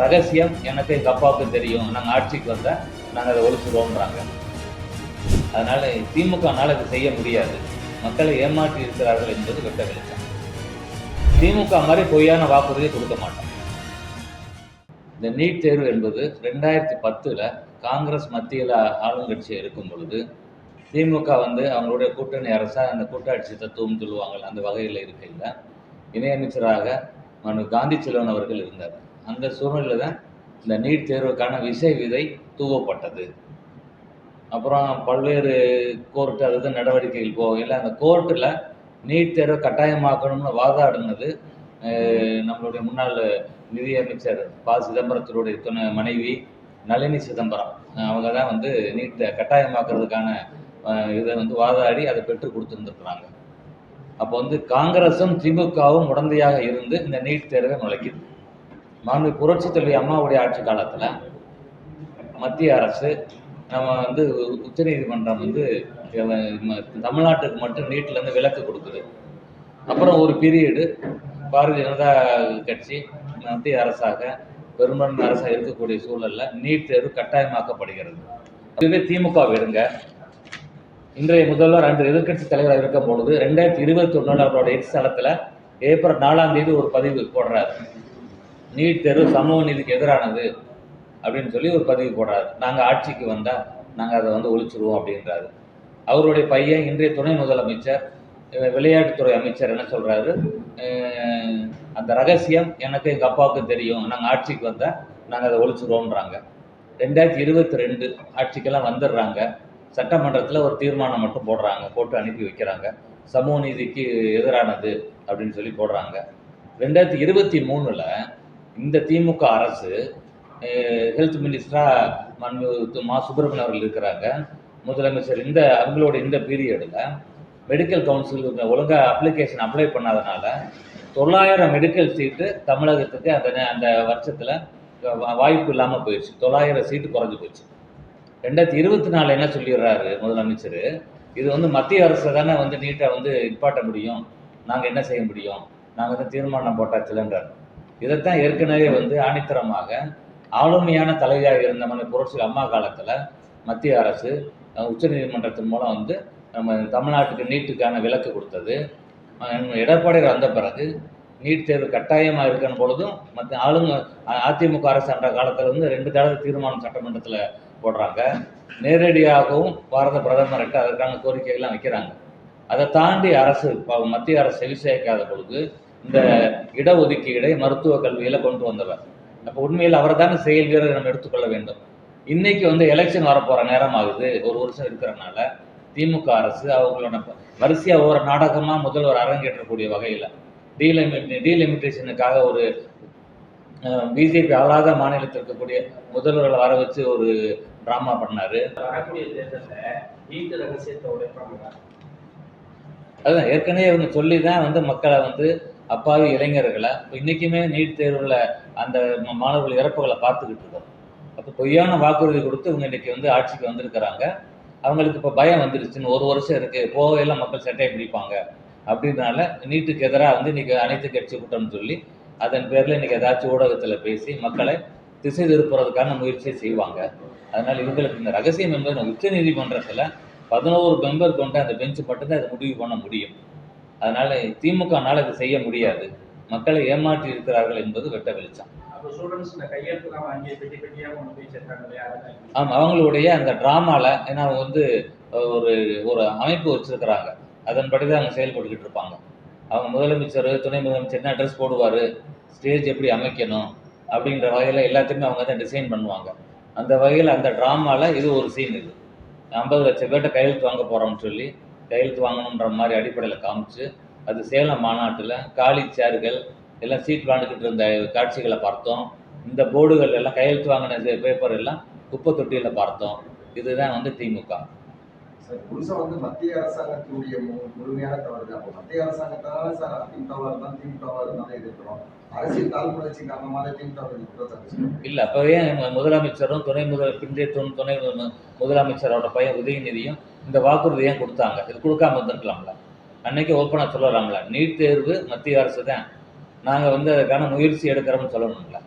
ரகசியம் எனக்கு எங்கள் அப்பாவுக்கு தெரியும், நாங்கள் ஆட்சிக்கு வந்தால் நாங்கள் அதை ஒழிச்சிடுவோம்ன்றாங்க. அதனால திமுகனால் இது செய்ய முடியாது, மக்களை ஏமாற்றி இருக்கிறார்கள் என்பது வெட்ட வெளிச்சம். திமுக மாதிரி பொய்யான வாக்குறுதியை கொடுக்க மாட்டோம். இந்த நீட் தேர்வு என்பது 2010 காங்கிரஸ் மத்தியில் ஆளுங்கட்சியாக இருக்கும் பொழுது திமுக அவங்களுடைய கூட்டணி அரசாக அந்த கூட்டாட்சி தத்துவம் சொல்லுவாங்க, அந்த வகையில் இருக்கையில் இணையமைச்சராக காந்தி செல்வன் அவர்கள் இருந்தார். அந்த சூழ்நிலையில் தான் இந்த நீட் தேர்வுக்கான விசை விதை தூவப்பட்டது. அப்புறம் பல்வேறு கோர்ட்டு அது நடவடிக்கைகள் போகையில் அந்த கோர்ட்டில் நீட் தேர்வை கட்டாயமாக்கணும்னு வாதாடினது நம்மளுடைய முன்னாள் நிதியமைச்சர் ப. சிதம்பரத்தினுடைய துணை மனைவி நளினி சிதம்பரம். அவங்க தான் நீட்டை கட்டாயமாக்குறதுக்கான இதை வாதாடி அதை பெற்று கொடுத்துருந்துருக்குறாங்க. அப்போ காங்கிரஸும் திமுகவும் உடந்தையாக இருந்து இந்த நீட் தேர்வை நுழைக்குது. மாண்பு புரட்சி தலைவி அம்மாவுடைய ஆட்சி காலத்தில் மத்திய அரசு நம்ம உச்சநீதிமன்றம் தமிழ்நாட்டுக்கு மட்டும் நீட்லேருந்து விலக்கு கொடுக்குது. அப்புறம் ஒரு பீரியடு பாரதிய ஜனதா கட்சி மத்திய அரசாக பெரும்பான்மை அரசாக இருக்கக்கூடிய சூழலில் நீட் தேர்வு கட்டாயமாக்கப்படுகிறது. இதுவே திமுக விடுங்க, இன்றைய முதல்வர் அன்று எதிர்கட்சி தலைவராக இருக்கும் பொழுது 2021 அவரோட எக்ஸ் தளத்தில் ஏப்ரல் 4 ஒரு பதிவு போடுறாரு. நீட் தேர்வு சமூக நீதிக்கு எதிரானது அப்படின்னு சொல்லி ஒரு பதிவு போடுறாரு. நாங்கள் ஆட்சிக்கு வந்தால் நாங்கள் அதை ஒழிச்சிருவோம் அப்படின்றாரு. அவருடைய பையன் இன்றைய துணை முதலமைச்சர் விளையாட்டுத்துறை அமைச்சர் என்ன சொல்கிறாரு, அந்த ரகசியம் எனக்கு எங்கள் அப்பாவுக்கு தெரியும், நாங்கள் ஆட்சிக்கு வந்தால் நாங்கள் அதை ஒழிச்சிருவோம்ன்றாங்க. 2022 ஆட்சிக்கெல்லாம் வந்துடுறாங்க. சட்டமன்றத்தில் ஒரு தீர்மானம் மட்டும் போட்டு அனுப்பி வைக்கிறாங்க, சமூக நீதிக்கு எதிரானது அப்படின்னு சொல்லி போடுறாங்க. 2023 இந்த திமுக அரசு ஹெல்த் மினிஸ்டராக மா. சுப்பிரமணியன் அவர்கள் இருக்கிறாங்க, முதலமைச்சர். அவங்களோட இந்த பீரியடில் மெடிக்கல் கவுன்சில் ஒழுங்காக அப்ளிகேஷன் அப்ளை பண்ணாதனால 900 மெடிக்கல் சீட்டு தமிழகத்துக்கு அந்த வருஷத்தில் வாய்ப்பு இல்லாமல் போயிடுச்சு. 900 சீட்டு குறைஞ்சி போச்சு. 2024 என்ன சொல்லிடுறாரு முதலமைச்சர், இது மத்திய அரசு தானே நீட்டை நிப்பாட்ட முடியும், நாங்கள் என்ன செய்ய முடியும், நாங்கள் தீர்மானம் போட்டாச்சுலன்றார். இதைத்தான் ஏற்கனவே ஆணித்தரமாக ஆளுமையான தலைவியாக இருந்த புரட்சி அம்மா காலத்தில் மத்திய அரசு உச்சநீதிமன்றத்தின் மூலம் நம்ம தமிழ்நாட்டுக்கு நீட்டுக்கான விலக்கு கொடுத்தது. எடப்பாடியார் வந்த பிறகு நீட் தேர்வு கட்டாயமாக இருக்கணும் பொழுதும் மற்ற அதிமுக அரசு என்ற காலத்தில் 2 தடவை தீர்மானம் சட்டமன்றத்தில் போடுறாங்க. நேரடியாகவும் பாரத பிரதமர்கிட்ட அதற்கான கோரிக்கைகள்லாம் வைக்கிறாங்க. அதை தாண்டி மத்திய அரசு செவி சேர்க்காத பொழுது இந்த இடஒதுக்கீடை மருத்துவ கல்வியில் கொண்டு வந்தவர். அப்போ உண்மையில் அவர் தானே செயல் வீரர் நம்ம எடுத்துக்கொள்ள வேண்டும். இன்னைக்கு எலெக்ஷன் வரப்போகிற நேரம் ஆகுது, ஒரு வருஷம் இருக்கிறனால திமுக அரசு அவங்களோட வரிசையாக ஒவ்வொரு நாடகமாக முதல்வர் அரங்கேற்றக்கூடிய வகையில் டீலிமிட்டேஷனுக்காக ஒரு பிஜேபி ஆளாத மாநிலத்தில் இருக்கக்கூடிய முதல்வர்களை வர வச்சு ஒரு ட்ராமா பண்ணார். அதுதான் ஏற்கனவே இவங்க சொல்லி தான் மக்களை அப்பாவி இளைஞர்களை இப்போ இன்றைக்குமே நீட் தேர்வில் அந்த மாணவர்கள் இறப்புகளை பார்த்துக்கிட்டு இருக்கோம். அப்போ பொய்யான வாக்குறுதி கொடுத்து இவங்க இன்றைக்கி ஆட்சிக்கு வந்திருக்கிறாங்க. அவங்களுக்கு இப்போ பயம் வந்துருச்சுன்னு, ஒரு வருஷம் இருக்குது, போகையெல்லாம் மக்கள் சட்டையை பிடிப்பாங்க அப்படின்றனால நீட்டுக்கு எதிராக இன்றைக்கி அனைத்து கட்சி கூட்டம்னு சொல்லி அதன் பேரில் இன்றைக்கி ஏதாச்சும் ஊடகத்தில் பேசி மக்களை திசை திருப்புறதுக்கான முயற்சியை செய்வாங்க. அதனால் இவங்களுக்கு இந்த ரகசியம் என்பது உச்ச நீதிமன்றத்தில் 11 மெம்பர் கொண்ட அந்த பெஞ்சு மட்டும்தான் அதை முடிவு பண்ண முடியும். அதனால் திமுகனால் இது செய்ய முடியாது, மக்களை ஏமாற்றி இருக்கிறார்கள் என்பது வெட்ட வெளிச்சம். ஆமாம், அவங்களுடைய அந்த ட்ராமாவில் ஏன்னா ஒரு அமைப்பு வச்சுருக்கிறாங்க, அதன்படி தான் அவங்க செயல்பட்டுக்கிட்டு இருப்பாங்க. அவங்க முதலமைச்சர் துணை முதலமைச்சர் என்ன ட்ரெஸ் போடுவார், ஸ்டேஜ் எப்படி அமைக்கணும் அப்படின்ற வகையில் எல்லாத்தையுமே அவங்க தான் டிசைன் பண்ணுவாங்க. அந்த வகையில் அந்த ட்ராமாவில் இது ஒரு சீன். இது 50 லட்சம் பேர்கிட்ட கையெழுத்து வாங்க போகிறோம்னு சொல்லி கையெழுத்து வாங்கணுன்ற மாதிரி அடிப்படையில் காமிச்சு அது சேலம் மாநாட்டில் காலி சேர்கள் எல்லாம் சீட் விளாண்டுக்கிட்டு இருந்த காட்சிகளை பார்த்தோம். இந்த போர்டுகள் எல்லாம் கையெழுத்து வாங்கின பேப்பர் எல்லாம் குப்பை தொட்டியில் பார்த்தோம். இதுதான் திமுக. மத்திய அரசாங்கத்தினுடைய முழுமையான தவறு தான். மத்திய அரசாங்கத்தால சார் திமுக எதிர்க்கிறோம், அரசியல் காழ்ப்புணர்ச்சி காரணமாக திமுக இல்லை. அப்போவே முதலமைச்சரும் பிந்தைய துணை முதலமைச்சரோட பையன் உதயநிதியும் இந்த வாக்குறுதி ஏன் கொடுத்தாங்க? இது கொடுக்காம இருந்திருக்கலாம்ல, அன்னைக்கு ஓப்பனாக சொல்லலாம்ல. நீட் தேர்வு மத்திய அரசு தான், நாங்கள் அதுக்கான முயற்சி எடுக்கிறோம்னு சொல்லணும்ல.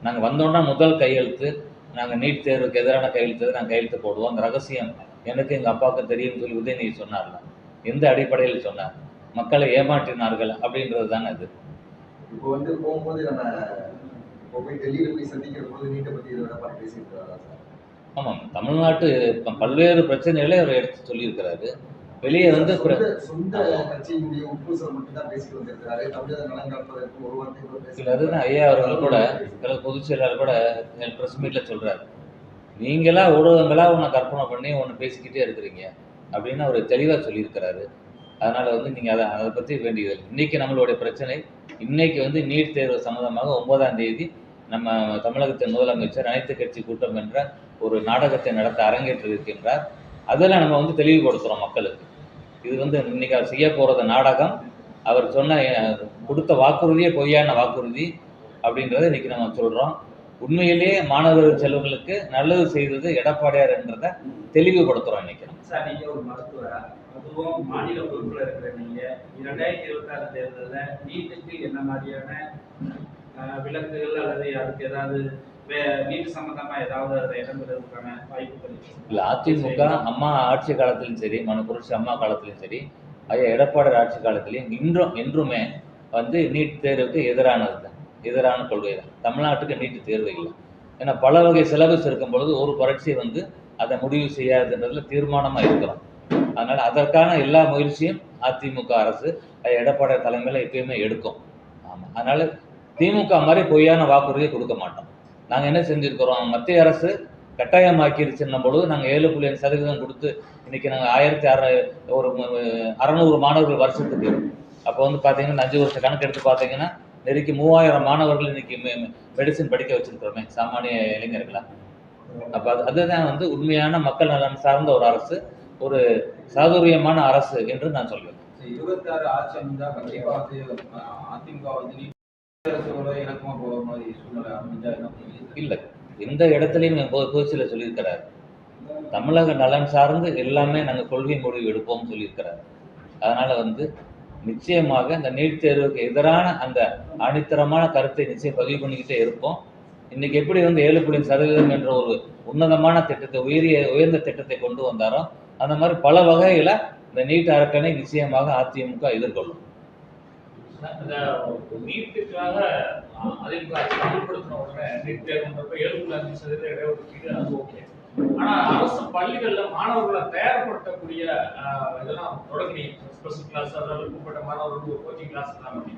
நாங்கள் வந்தோன்னா முதல் கையெழுத்து நாங்கள் நீட் தேர்வுக்கு எதிரான கையெழுத்து நாங்கள் கையெழுத்து போடுவோம். அந்த ரகசியம் எனக்கு எங்கள் அப்பாவுக்கு தெரியும்னு சொல்லி உதயநிதி சொன்னார்ல, எந்த அடிப்படையில் சொன்னார்? மக்களை ஏமாற்றினார்கள் அப்படின்றது தானே அது. இப்போ வந்து போகும்போது நம்ம இப்போ போய் டெல்லியில போய் சந்திக்கிற போது நீட்டை பற்றி இதோட பார்த்து பேசியிருக்கிறாரா சார்? ஆமாம், தமிழ்நாட்டு பல்வேறு பிரச்சனைகளை அவர் எடுத்து சொல்லியிருக்கிறாரு. வெளியே வந்து சொந்த கட்சியினுடைய உட்பூசல் மட்டும் தான் பேசிட்டு வந்திருக்கிறாரு. தமிழக நலன் காப்பதற்கு ஒரு வார்த்தை கூட பேசல. அதுதான் ஐயா அவர்கள் கூட பொதுச் செயலாளர் கூட ப்ரெஸ் மீட்டில் சொல்கிறாரு, நீங்களா ஊடகங்களா உன்னை கற்பனை பண்ணி ஒன்று பேசிக்கிட்டே இருக்கிறீங்க அப்படின்னு அவர் தெளிவாக சொல்லியிருக்கிறாரு. அதனால் வந்து நீங்கள் அதை பற்றி வேண்டியதில்லை. இன்றைக்கி நம்மளுடைய பிரச்சனை, இன்றைக்கி வந்து நீட் தேர்வு சம்மந்தமாக 9ஆம் தேதி நம்ம தமிழகத்தின் முதலமைச்சர் அனைத்து கட்சி கூட்டம் என்ற ஒரு நாடகத்தை நடத்த அரங்கேற்றிருக்கின்றார். அதில் நம்ம வந்து தெளிவுபடுத்துகிறோம் மக்களுக்கு. இது வந்து இன்றைக்கி அவர் செய்ய போகிறது நாடகம். அவர் சொன்ன கொடுத்த வாக்குறுதியே பொய்யான வாக்குறுதி அப்படின்றத இன்றைக்கி நம்ம சொல்கிறோம். உண்மையிலேயே மாணவர்கள் செல்வங்களுக்கு நல்லது செய்தது எடப்பாடியார் என்றதை தெளிவுபடுத்துகிறோம் இன்றைக்கி நம்ம. சார், நீங்கள் ஒரு மருத்துவரா, அதுவும் மாநில பொறுப்பில் இருக்கிற நீங்கள் 2026 தேர்தலில் நீட்டுக்கு என்ன மாதிரியான விலக்குகள் அல்லது அதுக்கு ஏதாவது நீட்டு சம்பந்தமா ஏதாவது அதை இடம்பெறுவதற்கான வாய்ப்புகள் இல்லை? அதிமுக அம்மா ஆட்சி காலத்திலும் சரி, புரட்சி அம்மா காலத்திலும் சரி, ஐயா எடப்பாடி ஆட்சி காலத்திலையும் என்றுமே வந்து நீட் தேர்வுக்கு எதிரானது தான், எதிரான கொள்கை தான். தமிழ்நாட்டுக்கு நீட் தேர்வு இல்லை. ஏன்னா பல வகை சிலபஸ் இருக்கும் பொழுது ஒரு பரீட்சை வந்து அதை முடிவு செய்யாதுன்றதுல தீர்மானமாக இருக்கிறோம். அதனால் அதற்கான எல்லா முயற்சியும் அதிமுக அரசு எடப்பாடி தலைமையில் எப்பயுமே எடுக்கும். ஆமாம், அதனால் திமுக மாதிரி பொய்யான வாக்குறுதியை கொடுக்க மாட்டோம். நாங்கள் என்ன செஞ்சுருக்கிறோம், மத்திய அரசு கட்டாயமாக்கிடுச்சுன்னும் பொழுது நாங்கள் 7.5% கொடுத்து இன்றைக்கி நாங்கள் 1600 மாணவர்கள் வருஷத்துக்கு. அப்போ வந்து பார்த்தீங்கன்னா 5 வருஷ கணக்கு எடுத்து பார்த்தீங்கன்னா நெருக்கி 3000 மாணவர்கள் இன்றைக்கி மெடிசின் படிக்க வச்சுருக்கிறோமே, சாமானிய இளைஞர்களாக. அப்போ அதுதான் வந்து உண்மையான மக்கள் நலன் சார்ந்த ஒரு அரசு, ஒரு சாதுரியமான அரசு என்று நான் சொல்வேன். 26 ஆட்சி அமைந்தா கண்டிப்பாக வந்து அதிமுக வந்து இணக்கமாக போகிற மாதிரி சூழ்நிலை அமைஞ்சா என்ன இல்லை, எந்த இடத்துலையும் பொதுச்சியில் சொல்லியிருக்கிறார், தமிழக நலன் சார்ந்து எல்லாமே நாங்கள் கொள்கை முடிவு எடுப்போம்னு சொல்லியிருக்கிறார். அதனால் வந்து நிச்சயமாக இந்த நீட் தேர்வுக்கு எதிரான அந்த அடித்தரமான கருத்தை நிச்சயம் பதிவு பண்ணிக்கிட்டே இருப்போம். இன்றைக்கி எப்படி வந்து 7.5% என்ற ஒரு உன்னதமான திட்டத்தை, உயர்ந்த திட்டத்தை கொண்டு வந்தாரோ அந்த மாதிரி பல வகையில் இந்த நீட் அரக்கனை நிச்சயமாக அதிமுக எதிர்கொள்ளும். அந்த நீட்டுக்காக அதிமுக அமல்படுத்தின உடனே நீட் தேர்வுன்றப்ப 7.5% இடஒதுக்கீடு, அது ஓகே. ஆனா அரசு பள்ளிகள்ல மாணவர்களை தயார்படுத்தக்கூடிய இதெல்லாம் தொடங்கினீங்க, ஸ்பெஷல் கிளாஸ், அதாவது கூப்பிட்ட மாணவர்களுக்கு ஒரு கோச்சிங் கிளாஸ் எல்லாம் பண்ணி,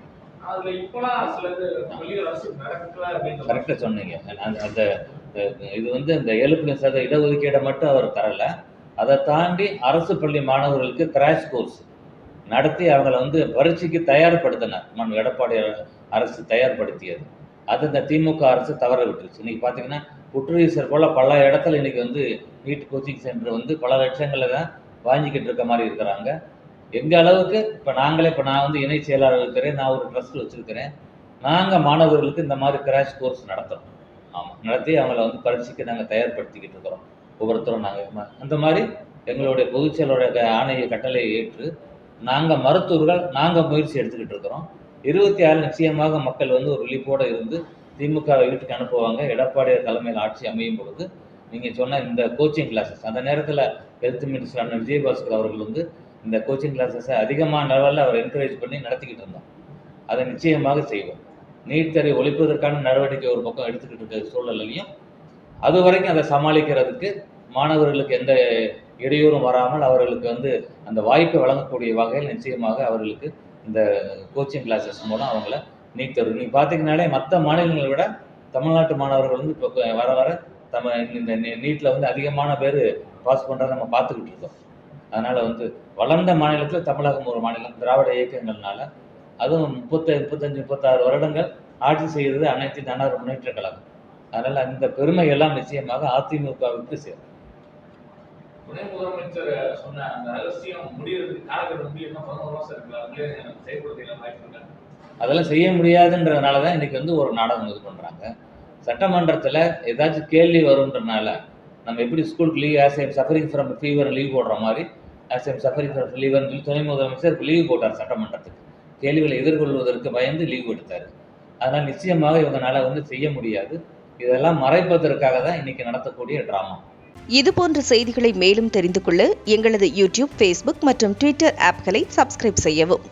அதுல இப்பெல்லாம் சில பள்ளிகள் அரசு நடக்கல அப்படின்னு கரெக்டாக சொன்னீங்க. அந்த இது வந்து இந்த 7.5% இடஒதுக்கீடை மட்டும் அவர் தரலை, அதை தாண்டி அரசு பள்ளி மாணவர்களுக்கு கிராஷ் கோர்ஸ் நடத்தி அவங்களை வந்து பரீட்சைக்கு தயார்படுத்தினார். எடப்பாடி அரசு தயார்படுத்தியது அது இந்த திமுக அரசு தவற விட்டுருச்சு. இன்றைக்கி பார்த்தீங்கன்னா புற்றுநீர் போல் பல இடத்துல இன்றைக்கி வந்து நீட் கோச்சிங் சென்டர் வந்து பல லட்சங்களில் தான் வாங்கிக்கிட்டு இருக்க மாதிரி இருக்கிறாங்க. எங்கள் அளவுக்கு இப்போ நான் வந்து இணை செயலாளர் இருக்கிறேன், நான் ஒரு ட்ரஸ்ட் வச்சுருக்கிறேன். நாங்கள் மாணவர்களுக்கு இந்த மாதிரி கிராஷ் கோர்ஸ் நடத்துகிறோம். ஆமாம், நடத்தி அவங்கள வந்து பரீட்சைக்கு நாங்கள் தயார்படுத்திக்கிட்டு இருக்கிறோம். ஒவ்வொருத்தரும் நாங்கள் அந்த மாதிரி எங்களுடைய பொதுச் செயலருடைய ஆணைய கட்டளையை ஏற்று நாங்கள் மருத்துவர்கள் நாங்கள் முயற்சி எடுத்துக்கிட்டு இருக்கிறோம். 26 நிச்சயமாக மக்கள் வந்து ஒரு ரிலீஃபோடு இருந்து திமுக வீட்டுக்கு அனுப்புவாங்க. எடப்பாடி தலைமையில் ஆட்சி அமையும் பொழுது நீங்கள் சொன்ன இந்த கோச்சிங் கிளாஸஸ், அந்த நேரத்தில் ஹெல்த் மினிஸ்டர் விஜயபாஸ்கர் அவர்கள் வந்து இந்த கோச்சிங் கிளாஸஸை அதிகமான லெவலில் அவர் என்கரேஜ் பண்ணி நடத்திக்கிட்டு இருந்தோம். அதை நிச்சயமாக செய்வோம். நீட் தேர்வை ஒழிப்பதற்கான நடவடிக்கை ஒரு பக்கம் எடுத்துக்கிட்டு இருக்கிற சூழலையும் அது வரைக்கும் அதை சமாளிக்கிறதுக்கு மாணவர்களுக்கு எந்த இடையூறும் வராமல் அவர்களுக்கு வந்து அந்த வாய்ப்பை வழங்கக்கூடிய வகையில் நிச்சயமாக அவர்களுக்கு இந்த கோச்சிங் கிளாஸஸ் மூலம் அவங்கள நீட் தேர்வு. நீங்கள் பார்த்தீங்கன்னாலே மற்ற மாநிலங்களை விட தமிழ்நாட்டு மாணவர்கள் வந்து இப்போ வர இந்த நீட்டில் வந்து அதிகமான பேர் பாஸ் பண்ணுறதை நம்ம பார்த்துக்கிட்டு இருக்கோம். அதனால் வந்து வளர்ந்த மாநிலத்தில் தமிழகம் ஒரு மாநிலம், திராவிட இயக்கங்கள்னால, அதுவும் 35-36 வருடங்கள் ஆட்சி செய்கிறது அனைத்து இந்திய அண்ணா முன்னேற்ற கழகம். அதனால் அந்த பெருமை எல்லாம் நிச்சயமாக அதிமுகவுக்கு சேரும். துணை முதலமைச்சர் சொன்ன அந்த ரகசியம் முடியறதுக்கு காலக்கெடு முடியும்னா 11 மாசம் இருக்கலாம், செயல்படுத்த வாய்ப்பு. அதெல்லாம் செய்ய முடியாதுன்றதுனால தான் இன்றைக்கி வந்து ஒரு நாடகம் இது பண்ணுறாங்க. சட்டமன்றத்தில் ஏதாச்சும் கேள்வி வரும்ன்றனால நம்ம எப்படி ஸ்கூலுக்கு leave as I'm suffering from fever leave போடுற மாதிரி ஆஸ் ஐம் சஃபரிங் ஃப்ரம் ஃபீவர்னு சொல்லி துணை முதலமைச்சர் லீவ் போட்டார். சட்டமன்றத்துக்கு கேள்விகளை எதிர்கொள்வதற்கு பயந்து லீவ் எடுத்தார். அதனால் நிச்சயமாக இவங்களால வந்து செய்ய முடியாது. இதெல்லாம் மறைப்பதற்காக தான் இன்னைக்கு நடத்தக்கூடிய ட்ராமா. இதுபோன்ற செய்திகளை மேலும் தெரிந்து கொள்ள எங்களது யூடியூப், ஃபேஸ்புக் மற்றும் ட்விட்டர் ஆப்களை சப்ஸ்கிரைப் செய்யவும்.